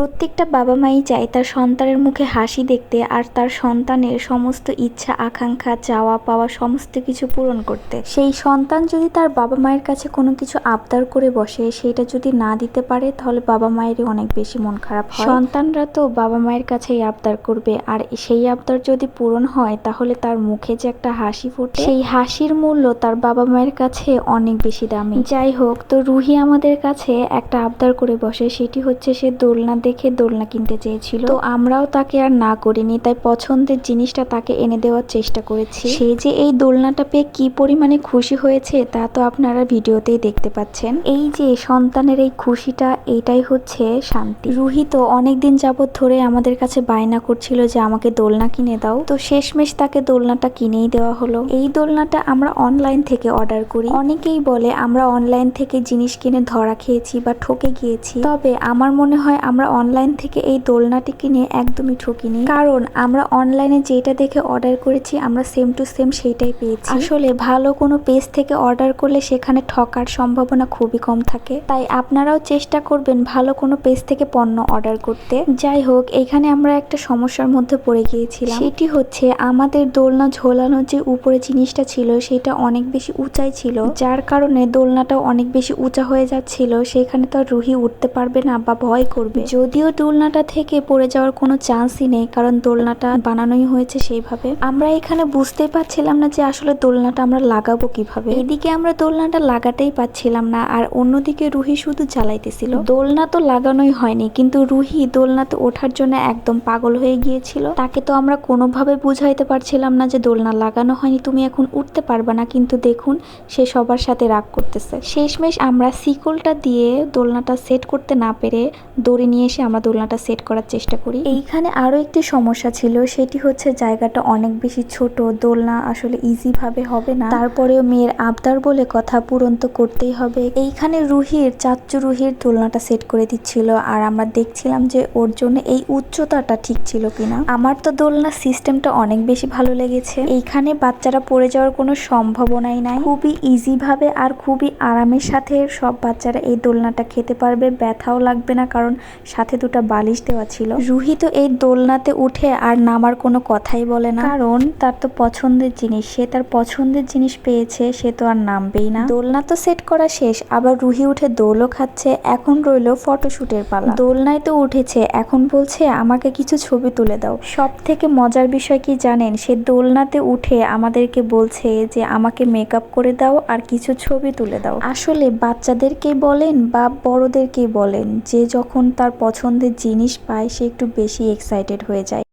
প্রত্যেকটা বাবা মাই চায় তার সন্তানের মুখে হাসি দেখতে আর তার সন্তানের সমস্ত ইচ্ছা আকাঙ্ক্ষা চাওয়া পাওয়া সমস্ত কিছু পূরণ করতে। সেই সন্তান যদি তার বাবা মায়ের কাছে কোনো কিছু আবদার করে বসে, সেটা যদি না দিতে পারে তাহলে বাবা মায়েরই অনেক বেশি মন খারাপ হয়। সন্তানরা তো বাবা মায়ের কাছেই আবদার করবে, আর সেই আবদার যদি পূরণ হয় তাহলে তার মুখে যে একটা হাসি ফোটে, সেই হাসির মূল্য তার বাবা মায়ের কাছে অনেক বেশি দামি। যাই হোক, তো রুহি আমাদের কাছে একটা আবদার করে বসে, সেটি হচ্ছে সে দোলনা দেখে দোলনা কিনতে চেয়েছিল। তো আমরাও তাকে আর না করিনি, তাই পছন্দের জিনিসটা তাকে এনে দেওয়ার চেষ্টা করেছি। সে যে এই দোলনাটা পেয়ে কি পরিমাণে খুশি হয়েছে তা তো আপনারা ভিডিওতেই দেখতে পাচ্ছেন। এই যে সন্তানের এই খুশিটা, এইটাই হচ্ছে শান্তি। রুহি তো অনেকদিন যাবৎ ধরে আমাদের কাছে বায়না করছিল যে আমাকে দোলনা কিনে দাও, তো শেষমেশ তাকে দোলনাটা কিনেই দেওয়া হলো। এই দোলনাটা আমরা অনলাইন থেকে অর্ডার করি। অনেকেই বলে আমরা অনলাইন থেকে জিনিস কিনে ধরা খেয়েছি বা ঠকে গিয়েছি, তবে আমার মনে হয় আমরা অনলাইন থেকে এই দোলনাটি কিনে একদমই ঠকিনি, কারণ আমরা অনলাইনে যেটা দেখে অর্ডার করেছি আমরা সেম টু সেম সেইটাই পেয়েছি। আসলে ভালো কোনো পেজ থেকে অর্ডার করলে সেখানে ঠকার সম্ভাবনা খুবই কম থাকে, তাই আপনারাও চেষ্টা করবেন ভালো কোনো পেজ থেকে পণ্য অর্ডার করতে। যাই হোক, এখানে আমরা একটা সমস্যার মধ্যে পড়ে গিয়েছিলাম। সেটি হচ্ছে আমাদের দোলনা ঝোলানোর যে উপরে জিনিসটা ছিল সেটা অনেক বেশি উঁচাই ছিল, যার কারণে দোলনাটাও অনেক বেশি উঁচা হয়ে যাচ্ছিল। সেখানে তো আর রুহি উঠতে পারবে না বা ভয় করবে। যদিও দোলনাটা থেকে পড়ে যাওয়ার কোনো চান্সই নেই, কারণ দোলনাটা বানানোই হয়েছে সেইভাবে। আমরা এখানে বুঝতেই পারছিলাম না যে আসলে দোলনাটা আমরা লাগাবো কিভাবে। এদিকে আমরা দোলনাটা লাগাতেই পাচ্ছিলাম না, আর অন্যদিকে রুহি শুধু জ্বালাইতেছিল। দোলনা তো লাগানোই হয়নি, কিন্তু রুহি দোলনাতে ওঠার জন্য একদম পাগল হয়ে গিয়েছিল। তাকে তো আমরা কোনোভাবে বুঝাইতে পারছিলাম না যে দোলনা লাগানো হয়নি, তুমি এখন উঠতে পারবে না, কিন্তু দেখুন সে সবার সাথে রাগ করতেছে। শেষমেশ আমরা শিকলটা দিয়ে দোলনাটা সেট করতে না পেরে দড়ি নিয়ে এসে আমরা দোলনাটা সেট করার চেষ্টা করি। এইখানে আরো একটি সমস্যা ছিল, সেটি হচ্ছে জায়গাটা অনেক বেশি ছোট, দোলনা আসলে ইজি ভাবে হবে না। তারপরেও মেয়ের আবদার বলে কথা, পূরণ তো করতেই হবে। এইখানে চাচ্চু রুহির দোলনাটা সেট করে দিচ্ছিল, আর আমরা দেখছিলাম যে ওর জন্য এই উচ্চতাটা ঠিক ছিল কিনা। আমার তো দোলনা সিস্টেমটা অনেক বেশি ভালো লেগেছে। এইখানে বাচ্চারা পড়ে যাওয়ার কোনো সম্ভাবনাই নাই। খুবই ইজি ভাবে আর খুবই আরামের সাথে সব বাচ্চারা এই দোলনাটা খেতে পারবে, ব্যথাও লাগবে না, কারণ সাথে দুটো বালিশ দেওয়া ছিল। রুহি তো এই দোলনাতে উঠে আর নামার কোনো কথাই বলে না, কারণ তার তো পছন্দের জিনিস, সে তার পছন্দের জিনিস পেয়েছে, সে তো আর নামবেই না। দোলনা তো সেট করা শেষ, আবার রুহি উঠে দোলও খাচ্ছে। এখন রইলো ফটোশুটের পালা। দোলনায় তো উঠেছে, এখন বলছে আমাকে কিছু ছবি তুলে দাও। সব থেকে মজার বিষয় কি জানেন, সে দোলনাতে উঠে আমাদেরকে বলছে যে আমাকে মেকআপ করে দাও আর কিছু ছবি তুলে দাও। আসলে বাচ্চাদেরকেই বলেন বা বড়দেরকেই বলেন, যে যখন তার পছন্দের জিনিস পায় সে একটু বেশি এক্সাইটেড হয়ে যায়।